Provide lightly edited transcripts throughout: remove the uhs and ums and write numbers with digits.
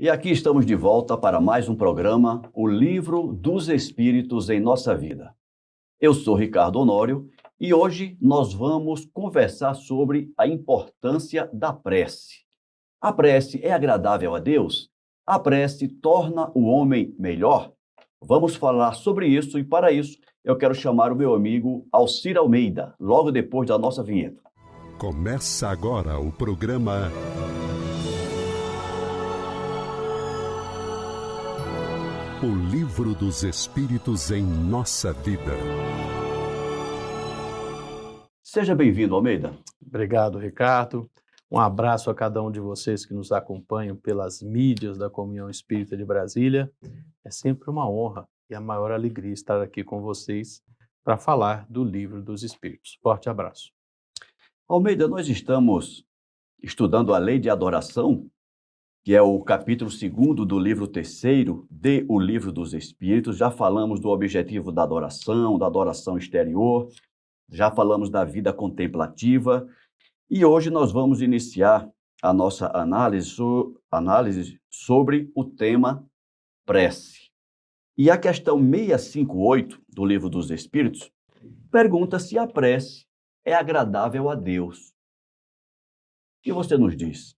E aqui estamos de volta para mais um programa, O Livro dos Espíritos em Nossa Vida. Eu sou Ricardo Honório e hoje nós vamos conversar sobre a importância da prece. A prece é agradável a Deus? A prece torna o homem melhor? Vamos falar sobre isso e para isso eu quero chamar o meu amigo Alcir Almeida, logo depois da nossa vinheta. Começa agora o programa O Livro dos Espíritos em Nossa Vida. Seja bem-vindo, Almeida. Obrigado, Ricardo. Um abraço a cada um de vocês que nos acompanham pelas mídias da Comunhão Espírita de Brasília. É sempre uma honra e a maior alegria estar aqui com vocês para falar do Livro dos Espíritos. Forte abraço. Almeida, nós estamos estudando a Lei de Adoração, que é o capítulo 2º do livro 3º de O Livro dos Espíritos. Já falamos do objetivo da adoração exterior, já falamos da vida contemplativa, e hoje nós vamos iniciar a nossa análise sobre o tema prece. E a questão 658 do Livro dos Espíritos pergunta se a prece é agradável a Deus. O que você nos diz?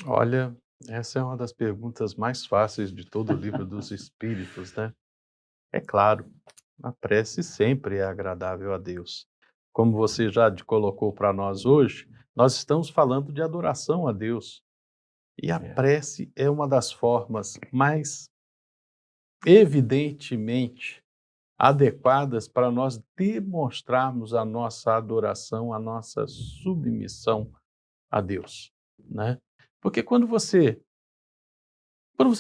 Olha, essa é uma das perguntas mais fáceis de todo o Livro dos Espíritos, né? É claro, a prece sempre é agradável a Deus. Como você já colocou para nós hoje, nós estamos falando de adoração a Deus. E a prece é uma das formas mais evidentemente adequadas para nós demonstrarmos a nossa adoração, a nossa submissão a Deus, né? Porque quando você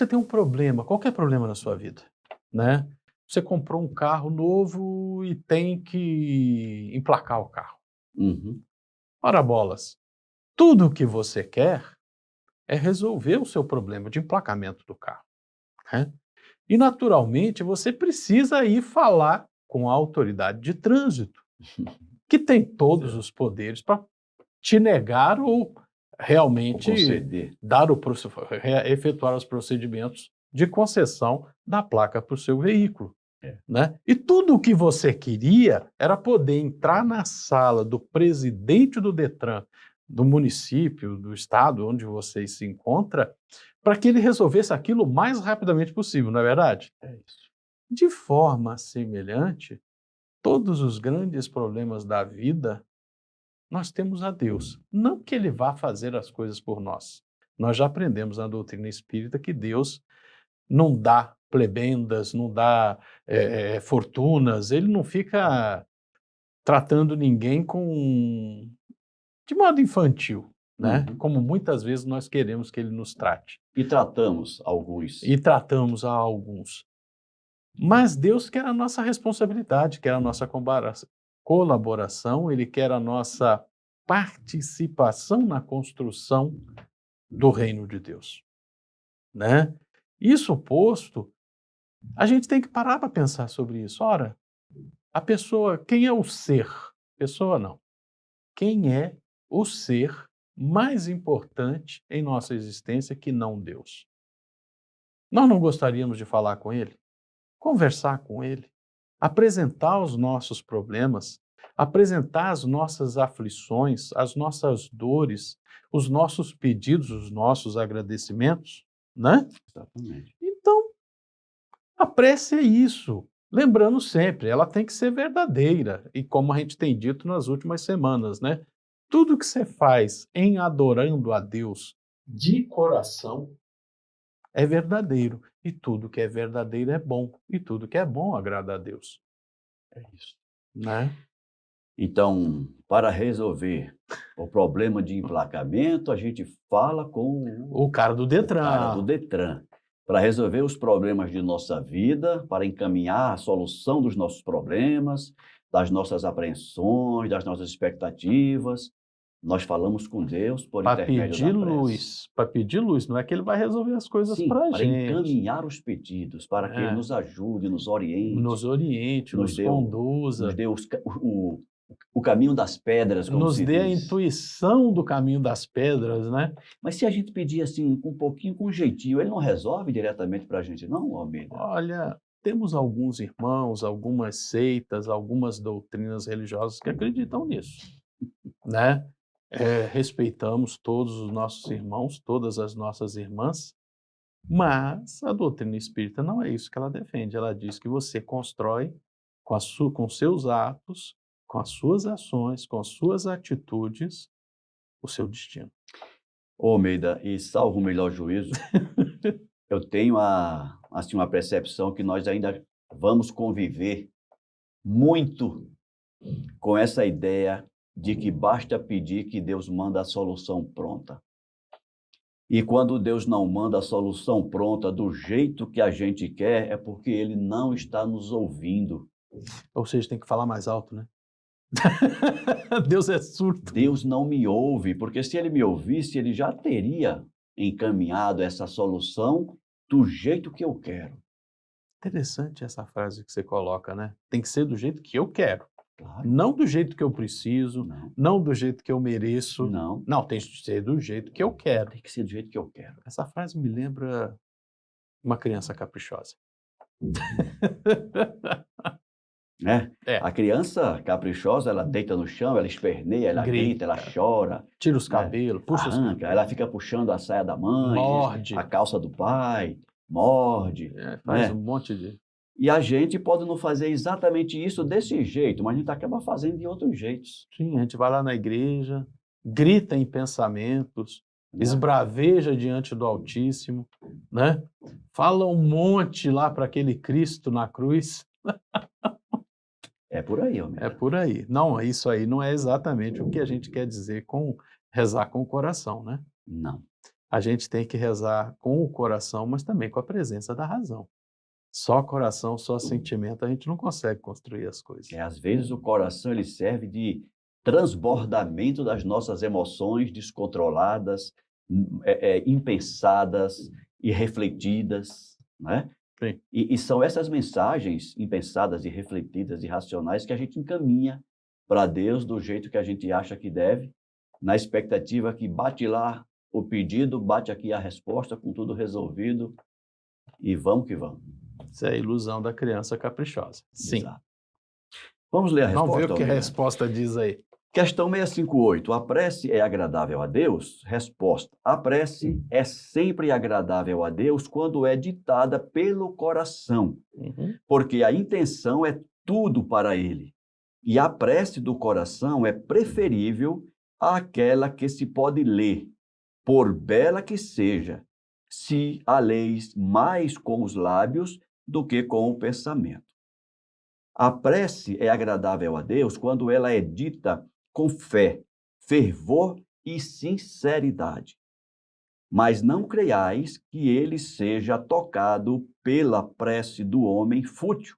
tem um problema, qualquer problema na sua vida, né? Você comprou um carro novo e tem que emplacar o carro. Ora bolas, tudo o que você quer é resolver o seu problema de emplacamento do carro, né? E naturalmente você precisa ir falar com a autoridade de trânsito, que tem todos os poderes para te negar ou realmente efetuar os procedimentos de concessão da placa para o seu veículo. Né? E tudo o que você queria era poder entrar na sala do presidente do Detran, do município, do estado onde você se encontra, para que ele resolvesse aquilo o mais rapidamente possível, não é verdade? É isso. De forma semelhante, todos os grandes problemas da vida, nós temos a Deus. Não que Ele vá fazer as coisas por nós. Nós já aprendemos na doutrina espírita que Deus não dá plebendas, não dá fortunas, Ele não fica tratando ninguém de modo infantil, né? Como muitas vezes nós queremos que Ele nos trate. E tratamos a alguns. Mas Deus quer a nossa responsabilidade, quer a nossa colaboração, Ele quer a nossa participação na construção do reino de Deus, né? Isso posto, a gente tem que parar para pensar sobre isso. Ora, a pessoa, quem é o ser? Pessoa não. Quem é o ser mais importante em nossa existência que não Deus? Nós não gostaríamos de falar com Ele? Conversar com Ele? Apresentar os nossos problemas? Apresentar as nossas aflições, as nossas dores, os nossos pedidos, os nossos agradecimentos, né? Exatamente. Então, a prece é isso. Lembrando sempre, ela tem que ser verdadeira. E como a gente tem dito nas últimas semanas, né? Tudo que você faz em adorando a Deus de coração é verdadeiro. E tudo que é verdadeiro é bom. E tudo que é bom agrada a Deus. É isso, né? Então, para resolver o problema de emplacamento, a gente fala com o cara do Detran. Para resolver os problemas de nossa vida, para encaminhar a solução dos nossos problemas, das nossas apreensões, das nossas expectativas, nós falamos com Deus por intermédio da prece. Para pedir luz, não é que Ele vai resolver as coisas para a gente. Para encaminhar os pedidos, para que Ele nos ajude, nos oriente. Nos conduza. Nos dê o caminho das pedras, como Nos se dê a diz. intuição do caminho das pedras, né? Mas se a gente pedir assim, com um pouquinho, com um jeitinho, ele não resolve diretamente para a gente, não, Almeida? Olha, temos alguns irmãos, algumas seitas, algumas doutrinas religiosas que acreditam nisso, né? Respeitamos todos os nossos irmãos, todas as nossas irmãs, mas a doutrina espírita não é isso que ela defende. Ela diz que você constrói com seus atos, com as suas ações, com as suas atitudes, o seu destino. Ô, Almeida, e salvo o melhor juízo, eu tenho assim, uma percepção que nós ainda vamos conviver muito com essa ideia de que basta pedir que Deus manda a solução pronta. E quando Deus não manda a solução pronta do jeito que a gente quer, é porque Ele não está nos ouvindo. Ou seja, tem que falar mais alto, né? Deus é surdo. Deus não me ouve, porque se Ele me ouvisse, Ele já teria encaminhado essa solução do jeito que eu quero. Interessante essa frase que você coloca, né? Tem que ser do jeito que eu quero. Claro. Não do jeito que eu preciso, não do jeito que eu mereço. Não. Não, tem que ser do jeito que eu quero. Tem que ser do jeito que eu quero. Essa frase me lembra uma criança caprichosa. Né? É. A criança caprichosa, ela deita no chão, ela esperneia, ela grita, ela chora, Tira os cabelos, puxa os arranca, cabelos. ela fica puxando a saia da mãe, Morde. a calça do pai, morde. Faz né? um monte de... E a gente pode não fazer exatamente isso desse jeito, mas a gente acaba fazendo de outros jeitos. Sim, a gente vai lá na igreja, grita em pensamentos, né? esbraveja diante do Altíssimo, né? Fala um monte lá para aquele Cristo na cruz. É por aí, Almeida. É por aí. Não, isso aí não é exatamente o que a gente quer dizer com rezar com o coração, né? Não. A gente tem que rezar com o coração, mas também com a presença da razão. Só coração, só sentimento, a gente não consegue construir as coisas. Às vezes o coração ele serve de transbordamento das nossas emoções descontroladas, impensadas, irrefletidas, né? Sim. E são essas mensagens impensadas, irrefletidas, irracionais que a gente encaminha para Deus do jeito que a gente acha que deve, na expectativa que bate lá o pedido, bate aqui a resposta com tudo resolvido e vamos que vamos. Isso é a ilusão da criança caprichosa. Sim. Exato. Vamos ler a resposta. Vamos ver o que a Almeida? resposta diz aí. Questão 658. A prece é agradável a Deus? Resposta. A prece é sempre agradável a Deus quando é ditada pelo coração, porque a intenção é tudo para Ele. E a prece do coração é preferível àquela que se pode ler, por bela que seja, se a leis mais com os lábios do que com o pensamento. A prece é agradável a Deus quando ela é dita com fé, fervor e sinceridade. Mas não creiais que ele seja tocado pela prece do homem fútil,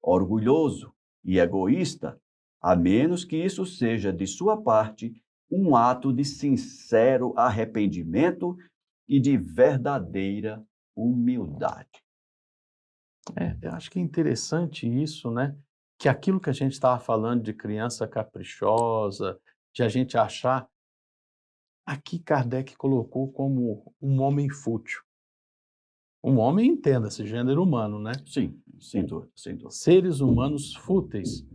orgulhoso e egoísta, a menos que isso seja de sua parte um ato de sincero arrependimento e de verdadeira humildade. Eu acho que é interessante isso, né? Que aquilo que a gente estava falando de criança caprichosa, de a gente achar, aqui Kardec colocou como um homem fútil. Um homem, entenda-se, gênero humano, né? Sim, sem dúvida, sem dúvida. Seres humanos fúteis,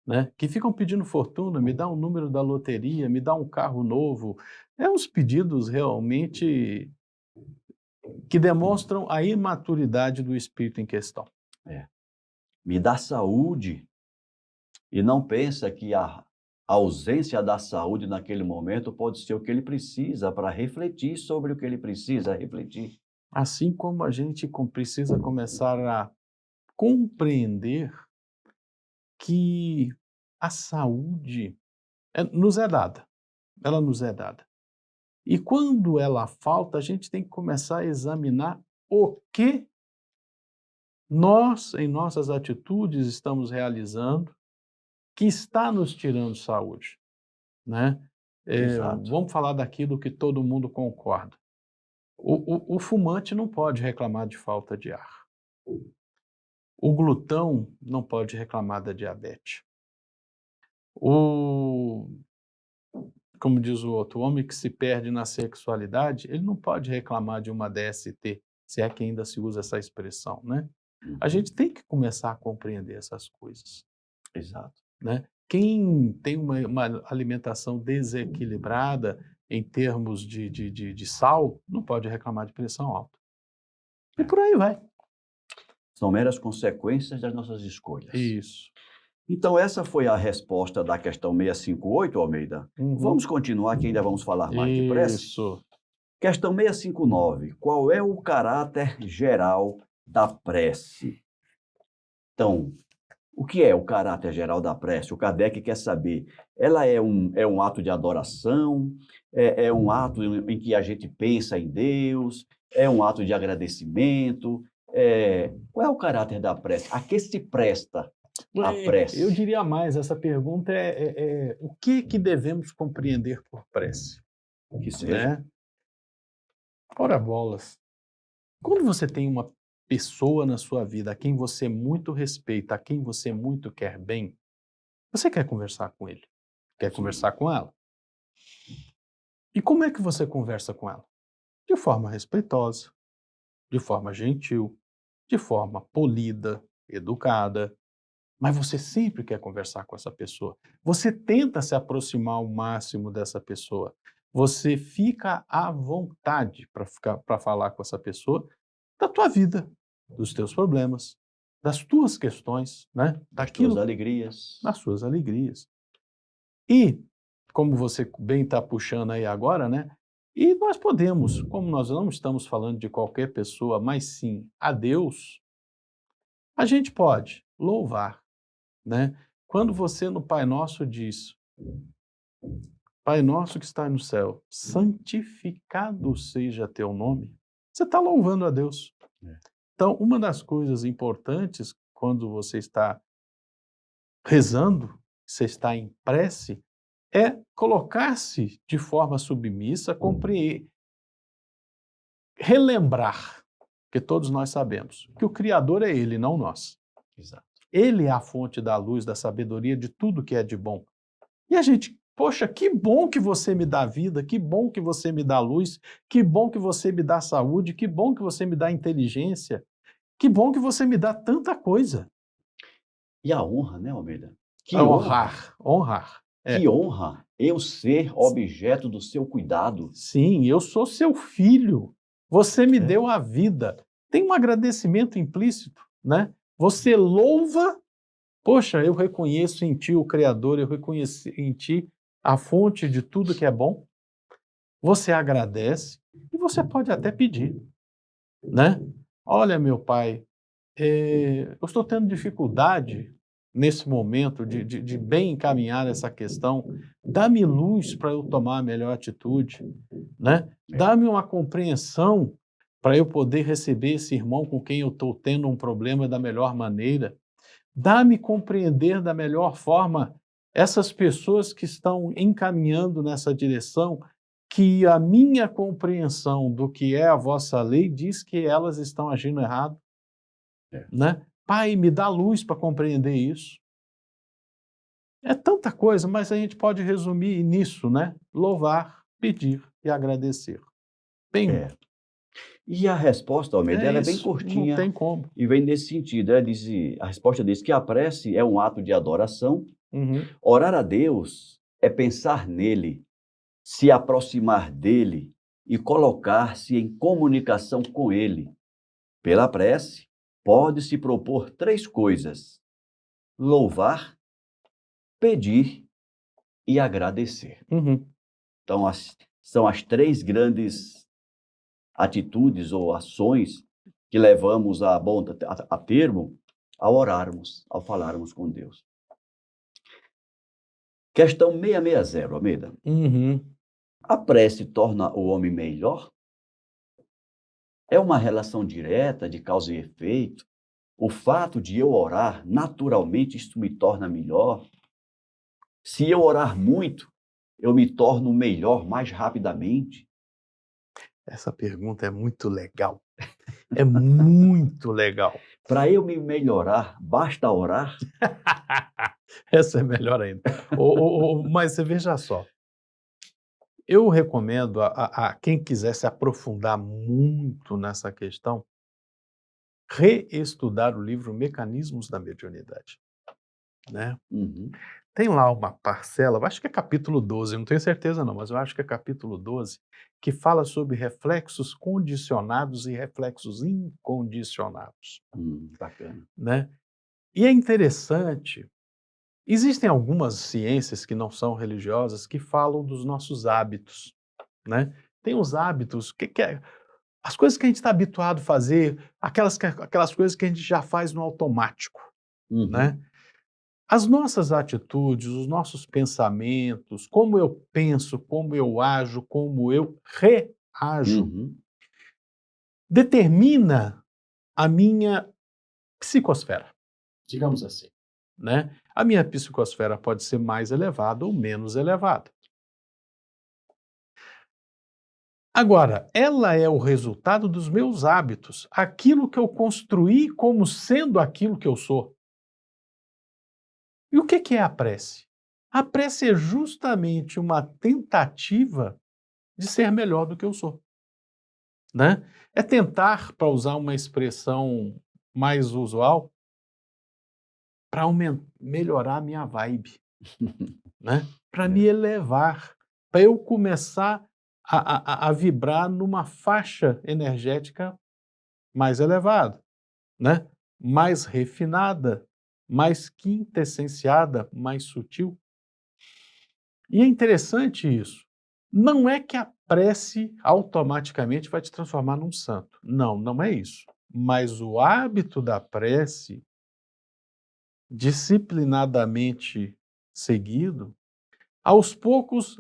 né? Que ficam pedindo fortuna, me dá um número da loteria, me dá um carro novo. É uns pedidos realmente que demonstram a imaturidade do espírito em questão. Me dá saúde. E não pensa que a ausência da saúde naquele momento pode ser o que ele precisa para refletir sobre o que ele precisa refletir. Assim como a gente precisa começar a compreender que a saúde nos é dada. Ela nos é dada. E quando ela falta, a gente tem que começar a examinar o que nós, em nossas atitudes, estamos realizando que está nos tirando saúde, né? Vamos falar daquilo que todo mundo concorda. O fumante não pode reclamar de falta de ar. O glutão não pode reclamar da diabetes. O, como diz o outro, o homem que se perde na sexualidade, ele não pode reclamar de uma DST, se é que ainda se usa essa expressão, né? A gente tem que começar a compreender essas coisas, Exato. né? Quem tem uma alimentação desequilibrada em termos de sal, não pode reclamar de pressão alta. E por aí vai. São meras consequências das nossas escolhas. Isso. Então, essa foi a resposta da questão 658, Almeida. Uhum. Vamos continuar, que ainda vamos falar mais de prece. Isso. Questão 659. Qual é o caráter geral da prece? Então, o que é o caráter geral da prece? O Kardec quer saber. Ela é um ato de adoração? É um ato em que a gente pensa em Deus? É um ato de agradecimento? Qual é o caráter da prece? A que se presta a prece? Eu diria mais, essa pergunta é o que devemos compreender por prece? Que seja. Né? Ora bolas. Quando você tem uma pessoa na sua vida a quem você muito respeita, a quem você muito quer bem, você quer conversar com ele? Quer conversar com ela? E como é que você conversa com ela? De forma respeitosa, de forma gentil, de forma polida, educada. Mas você sempre quer conversar com essa pessoa. Você tenta se aproximar ao máximo dessa pessoa. Você fica à vontade para falar com essa pessoa da tua vida, dos teus problemas, das tuas questões, né? Das tuas alegrias. Das suas alegrias. E, como você bem está puxando aí agora, né? E nós podemos, como nós não estamos falando de qualquer pessoa, mas sim a Deus, a gente pode louvar, né? Quando você no Pai Nosso diz: Pai nosso que está no céu, santificado seja teu nome, você está louvando a Deus. Então, uma das coisas importantes quando você está rezando, você está em prece, é colocar-se de forma submissa, compreender, relembrar, que todos nós sabemos, que o Criador é Ele, não nós. Exato. Ele é a fonte da luz, da sabedoria, de tudo que é de bom. E a gente, poxa, que bom que você me dá vida, que bom que você me dá luz, que bom que você me dá saúde, que bom que você me dá inteligência, que bom que você me dá tanta coisa. E a honra, né, Almeida? Que honrar. Que honra eu ser objeto do seu cuidado. Sim, eu sou seu filho. Você me deu a vida. Tem um agradecimento implícito, né? Você louva, poxa, eu reconheço em ti o Criador, eu reconheço em ti a fonte de tudo que é bom. Você agradece e você pode até pedir, né? Olha, meu pai, eu estou tendo dificuldade nesse momento de bem encaminhar essa questão. Dá-me luz para eu tomar a melhor atitude, né? Dá-me uma compreensão para eu poder receber esse irmão com quem eu estou tendo um problema da melhor maneira. Dá-me compreender da melhor forma essas pessoas que estão encaminhando nessa direção, que a minha compreensão do que é a vossa lei diz que elas estão agindo errado. Né? Pai, me dá luz para compreender isso. É tanta coisa, mas a gente pode resumir nisso, né? Louvar, pedir e agradecer. Bem, E a resposta, Almeida, ela é bem curtinha. Não tem como. E vem nesse sentido. A resposta diz que a prece é um ato de adoração. Orar a Deus é pensar nele, se aproximar dele e colocar-se em comunicação com ele. Pela prece, pode-se propor 3 coisas: louvar, pedir e agradecer. Então, são as 3 grandes atitudes ou ações que levamos a termo ao orarmos, ao falarmos com Deus. Questão 660, Almeida. A prece torna o homem melhor? É uma relação direta de causa e efeito? O fato de eu orar, naturalmente, isso me torna melhor? Se eu orar muito, eu me torno melhor mais rapidamente? Essa pergunta é muito legal. É muito legal. Para eu me melhorar, basta orar? Essa é melhor ainda. Mas você veja só, eu recomendo a quem quiser se aprofundar muito nessa questão, reestudar o livro Mecanismos da Mediunidade, né? Uhum. Tem lá uma parcela, eu acho que é capítulo 12, não tenho certeza não, mas eu acho que é capítulo 12, que fala sobre reflexos condicionados e reflexos incondicionados, Bacana. né? E é interessante, existem algumas ciências que não são religiosas que falam dos nossos hábitos, né? Tem os hábitos, as coisas que a gente está habituado a fazer, aquelas coisas que a gente já faz no automático, Uhum. né? As nossas atitudes, os nossos pensamentos, como eu penso, como eu ajo, como eu reajo, Uhum. determina a minha psicosfera, digamos assim, né? A minha psicosfera pode ser mais elevada ou menos elevada. Agora, ela é o resultado dos meus hábitos, aquilo que eu construí como sendo aquilo que eu sou. E o que é a prece? A prece é justamente uma tentativa de ser melhor do que eu sou, né? É tentar, para usar uma expressão mais usual, para melhorar a minha vibe, né? Para me elevar, para eu começar a vibrar numa faixa energética mais elevada, né? Mais refinada, mais quintessenciada, mais sutil. E é interessante isso. Não é que a prece automaticamente vai te transformar num santo. Não, não é isso. Mas o hábito da prece, disciplinadamente seguido, aos poucos,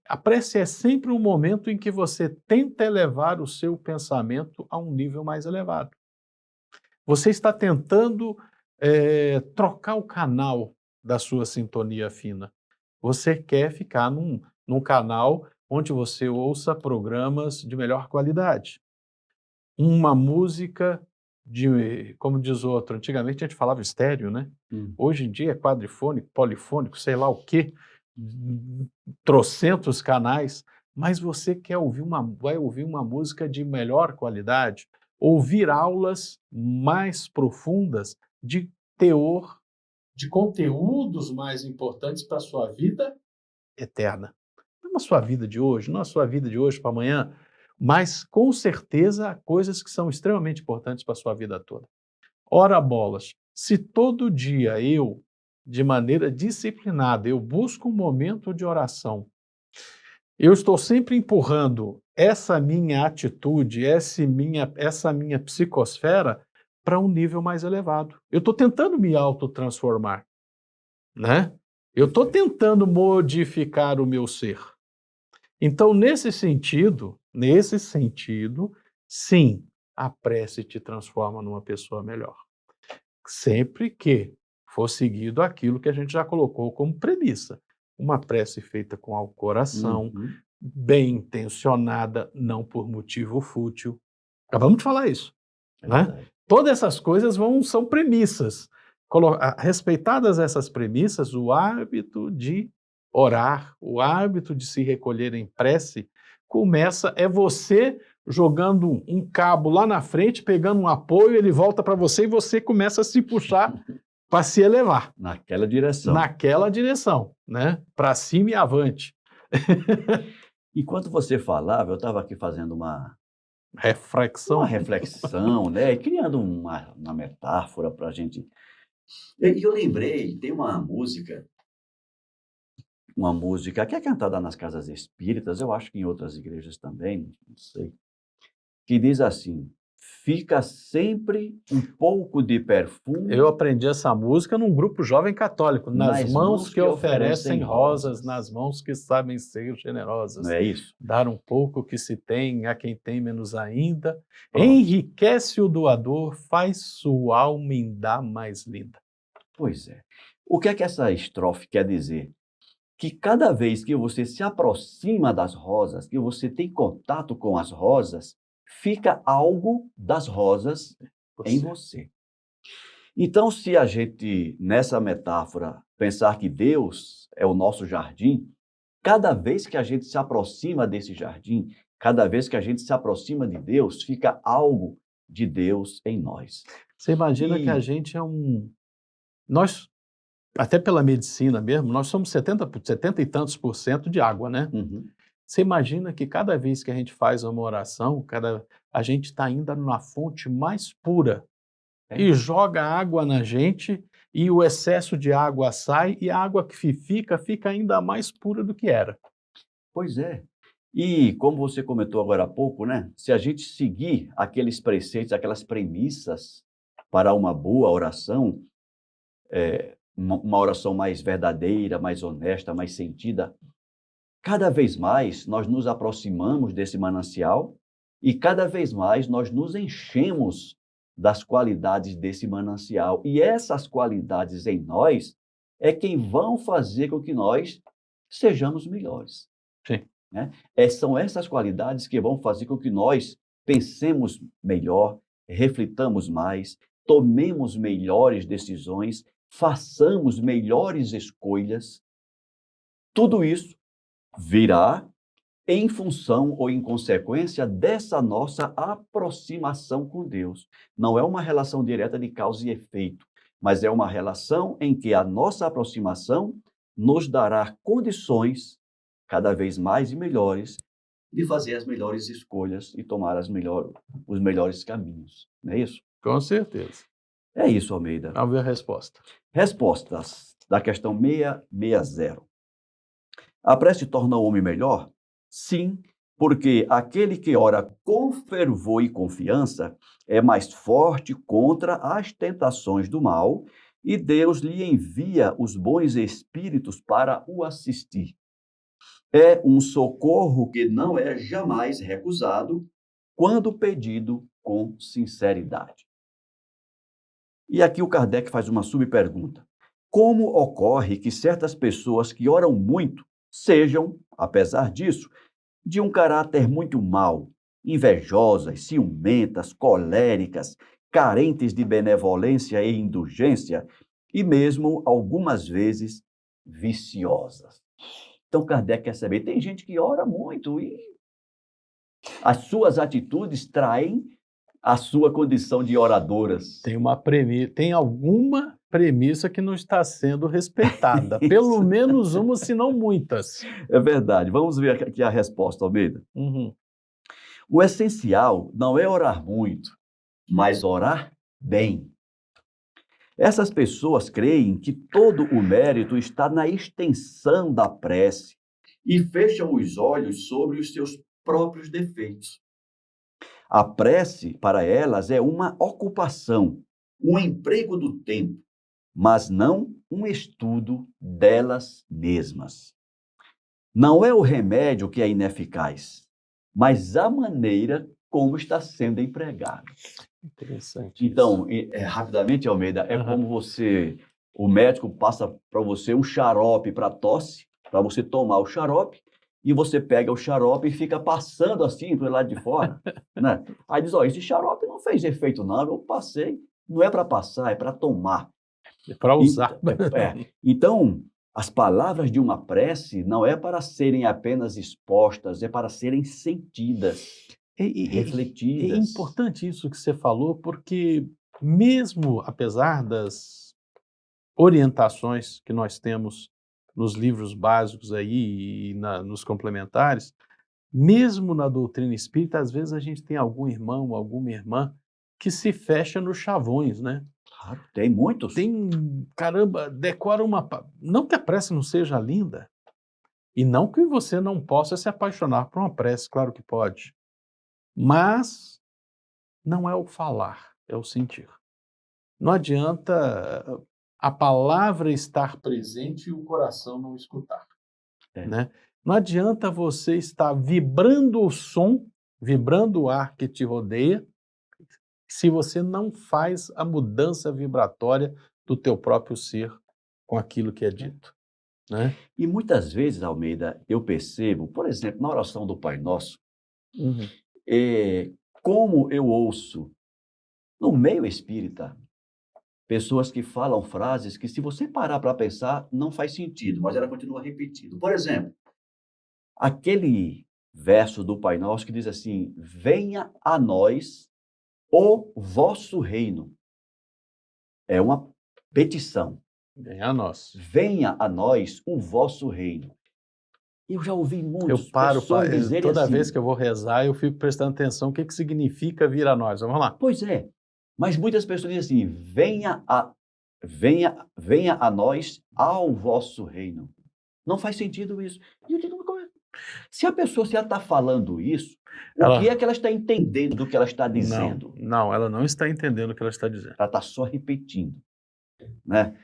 a prece é sempre um momento em que você tenta elevar o seu pensamento a um nível mais elevado. Você está tentando trocar o canal da sua sintonia fina. Você quer ficar num canal onde você ouça programas de melhor qualidade. Uma música como diz outro, antigamente a gente falava estéreo, né? Hoje em dia é quadrifônico, polifônico, sei lá o quê, trocentos canais, mas você vai ouvir uma música de melhor qualidade, ouvir aulas mais profundas de teor, de conteúdos mais importantes para a sua vida eterna. Não na sua vida de hoje, não na sua vida de hoje para amanhã, mas com certeza coisas que são extremamente importantes para a sua vida toda. Ora bolas, se todo dia eu, de maneira disciplinada, eu busco um momento de oração, eu estou sempre empurrando essa minha atitude, essa minha psicosfera para um nível mais elevado. Eu estou tentando me autotransformar, né? Eu estou tentando modificar o meu ser. Então, nesse sentido, sim, a prece te transforma numa pessoa melhor. Sempre que for seguido aquilo que a gente já colocou como premissa. Uma prece feita com o coração, bem intencionada, não por motivo fútil. Acabamos de falar isso, né? Todas essas coisas são premissas. Respeitadas essas premissas, o hábito de orar, o hábito de se recolher em prece, é você jogando um cabo lá na frente, pegando um apoio, ele volta para você e você começa a se puxar para se elevar. Naquela direção. Naquela direção, né? Para cima e avante. Enquanto você falava, eu estava aqui fazendo uma reflexão, né? E criando uma metáfora para a gente. E eu lembrei, tem uma música que é cantada nas casas espíritas, eu acho que em outras igrejas também, não sei, que diz assim: fica sempre um pouco de perfume. Eu aprendi essa música num grupo jovem católico, nas mãos que oferecem rosas, nas mãos que sabem ser generosas. Não é isso? Dar um pouco que se tem a quem tem menos ainda, enriquece o doador, faz sua alma ainda mais linda. Pois é. O que é que essa estrofe quer dizer? Que cada vez que você se aproxima das rosas, que você tem contato com as rosas, fica algo das rosas em você. Então, se a gente, nessa metáfora, pensar que Deus é o nosso jardim, cada vez que a gente se aproxima desse jardim, cada vez que a gente se aproxima de Deus, fica algo de Deus em nós. Você imagina que a E gente nós, até pela medicina mesmo, nós somos 70 e tantos por cento de água, né? uhum, Você imagina que cada vez que a gente faz uma oração, a gente está indo na fonte mais pura É. e joga água na gente e o excesso de água sai e a água que fica ainda mais pura do que era. pois é. E como você comentou agora há pouco, né? Se a gente seguir aqueles preceitos, aquelas premissas para uma boa oração, uma oração mais verdadeira, mais honesta, mais sentida, cada vez mais nós nos aproximamos desse manancial e cada vez mais nós nos enchemos das qualidades desse manancial. E essas qualidades em nós é quem vão fazer com que nós sejamos melhores. Sim. Né? São essas qualidades que vão fazer com que nós pensemos melhor, reflitamos mais, tomemos melhores decisões, façamos melhores escolhas. Tudo isso virá em função ou em consequência dessa nossa aproximação com Deus. Não é uma relação direta de causa e efeito, mas é uma relação em que a nossa aproximação nos dará condições cada vez mais e melhores de fazer as melhores escolhas e tomar os melhores caminhos. Não é isso? Com certeza. É isso, Almeida. Vamos ver a resposta. Respostas da questão 660. A prece torna o homem melhor? Sim, porque aquele que ora com fervor e confiança é mais forte contra as tentações do mal e Deus lhe envia os bons espíritos para o assistir. É um socorro que não é jamais recusado quando pedido com sinceridade. E aqui o Kardec faz uma subpergunta. Como ocorre que certas pessoas que oram muito sejam, apesar disso, de um caráter muito mau, invejosas, ciumentas, coléricas, carentes de benevolência e indulgência e mesmo, algumas vezes, viciosas? Então, Kardec quer saber, tem gente que ora muito e as suas atitudes traem a sua condição de oradoras. Tem alguma premissa que não está sendo respeitada. Pelo menos uma, se não muitas. É verdade. Vamos ver aqui a resposta, Almeida. Uhum. O essencial não é orar muito, mas orar bem. Essas pessoas creem que todo o mérito está na extensão da prece e fecham os olhos sobre os seus próprios defeitos. A prece, para elas, é uma ocupação, um emprego do tempo, mas não um estudo delas mesmas. Não é o remédio que é ineficaz, mas a maneira como está sendo empregado. Interessante. Então, rapidamente, Almeida, é como o médico passa para você um xarope para tosse, para você tomar o xarope, e você pega o xarope e fica passando assim para o lado de fora, né? Aí diz, esse xarope não fez efeito não, eu passei. Não é para passar, é para tomar. É para usar. Então, as palavras de uma prece não é para serem apenas expostas, é para serem sentidas, refletidas. É importante isso que você falou, porque mesmo apesar das orientações que nós temos nos livros básicos aí e nos complementares, mesmo na doutrina espírita, às vezes a gente tem algum irmão, alguma irmã que se fecha nos chavões, né? Claro, tem muitos. Caramba, decora não que a prece não seja linda, e não que você não possa se apaixonar por uma prece, claro que pode, mas não é o falar, é o sentir. Não adianta a palavra estar presente e o coração não escutar. Né? Não adianta você estar vibrando o som, vibrando o ar que te rodeia, se você não faz a mudança vibratória do teu próprio ser com aquilo que é dito. Né? E muitas vezes, Almeida, eu percebo, por exemplo, na oração do Pai Nosso, como eu ouço no meio espírita, pessoas que falam frases que, se você parar para pensar, não faz sentido, mas ela continua repetindo. Por exemplo, aquele verso do Pai Nosso que diz assim: venha a nós o vosso reino. É uma petição. Venha a nós. Venha a nós o vosso reino. Eu já ouvi muitas Eu paro, pessoas dizerem toda assim. vez que eu vou rezar, eu fico prestando atenção o que significa vir a nós. Vamos lá. Pois é, mas muitas pessoas dizem assim: venha a nós ao vosso reino. Não faz sentido isso. E eu digo, se a pessoa está falando isso, o que é que ela está entendendo do que ela está dizendo? Não, ela não está entendendo o que ela está dizendo. Ela está só repetindo, né?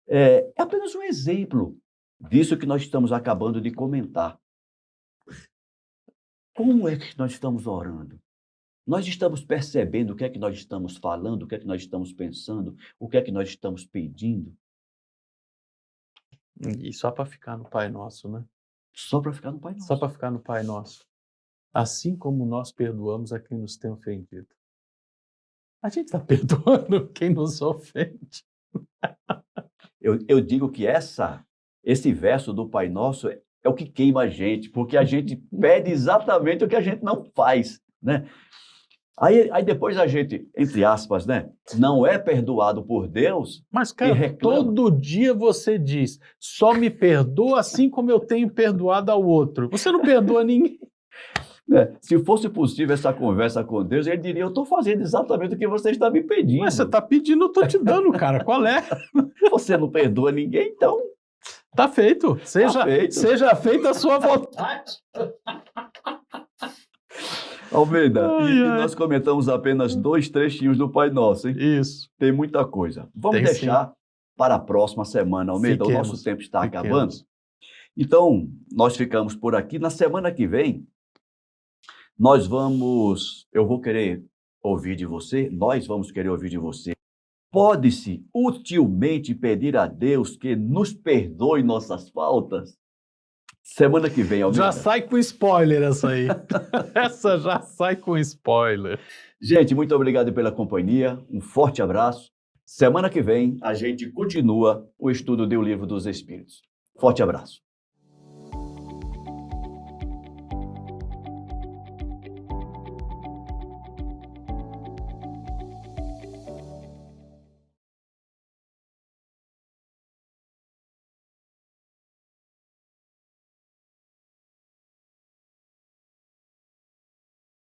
É apenas um exemplo disso que nós estamos acabando de comentar. Como é que nós estamos orando? Nós estamos percebendo o que é que nós estamos falando, o que é que nós estamos pensando, o que é que nós estamos pedindo? E só para ficar no Pai Nosso, né? Só para ficar no Pai Nosso. Só para ficar no Pai Nosso. Assim como nós perdoamos a quem nos tem ofendido. A gente está perdoando quem nos ofende. Eu digo que esse verso do Pai Nosso é o que queima a gente, porque a gente pede exatamente o que a gente não faz, né? Aí depois a gente, entre aspas, né, não é perdoado por Deus. Mas, cara, todo dia você diz: só me perdoa assim como eu tenho perdoado ao outro. Você não perdoa ninguém. Se fosse possível essa conversa com Deus, ele diria: eu estou fazendo exatamente o que você está me pedindo. Mas você está pedindo, eu estou te dando, cara. Qual é? Você não perdoa ninguém, então... Tá feito. Seja feita a sua vontade. Almeida, nós comentamos apenas 2 trechinhos do Pai Nosso, hein? Isso. Tem muita coisa. Vamos deixar para a próxima semana, Almeida. O nosso tempo está acabando. Então, nós ficamos por aqui. Na semana que vem, eu vou querer ouvir de você, nós vamos querer ouvir de você. Pode-se utilmente pedir a Deus que nos perdoe nossas faltas? Semana que vem, Almeida. Já sai com spoiler essa aí. Essa já sai com spoiler. Gente, muito obrigado pela companhia. Um forte abraço. Semana que vem, a gente continua o estudo do Livro dos Espíritos. Forte abraço.